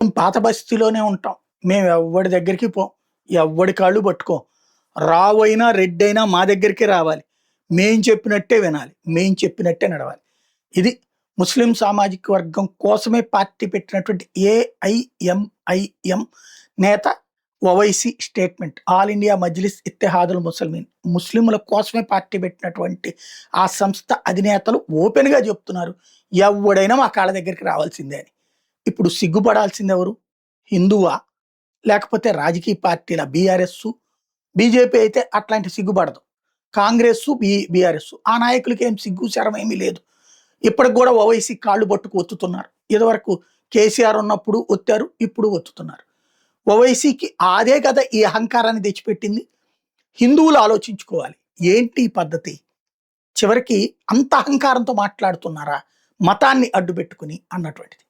పాత బస్తీలోనే ఉంటాం. మేము ఎవ్వడి దగ్గరికి పోం. ఎవ్వడి కాళ్ళు పట్టుకోం. రావైనా, రెడ్డయినా మా దగ్గరికే రావాలి. మేం చెప్పినట్టే వినాలి. మేం చెప్పినట్టే నడవాలి. ఇది ముస్లిం సామాజిక వర్గం కోసమే పార్టీ పెట్టినటువంటి ఏఐఎంఐఎం నేత Owaisi statement. All India Majlis Ittehadul Muslimeen. ముస్లింల కోసమే పార్టీ పెట్టినటువంటి ఆ సంస్థ అధినేతలు ఓపెన్‌గా చెప్తున్నారు. ఎవ్వడైనా మా కాళ్ళ దగ్గరికి రావాల్సిందే అని. ఇప్పుడు సిగ్గుపడాల్సింది ఎవరు? హిందువా? లేకపోతే రాజకీయ పార్టీల బీఆర్ఎస్, బీజేపీ అయితే అట్లాంటి సిగ్గుపడదు. కాంగ్రెస్, బీఆర్ఎస్ ఆ నాయకులకి ఏం సిగ్గు శరం ఏమీ లేదు. ఇప్పటికి కూడా ఓవైసీ కాళ్ళు పట్టుకు ఒత్తుతున్నారు. ఇదివరకు కేసీఆర్ ఉన్నప్పుడు ఒత్తారు, ఇప్పుడు ఒత్తుతున్నారు. ఓవైసీకి అదే కదా ఈ అహంకారాన్ని తెచ్చిపెట్టింది. హిందువులు ఆలోచించుకోవాలి. ఏంటి ఈ పద్ధతి? చివరికి అంత అహంకారంతో మాట్లాడుతున్నారా మతాన్ని అడ్డుపెట్టుకుని అన్నటువంటిది.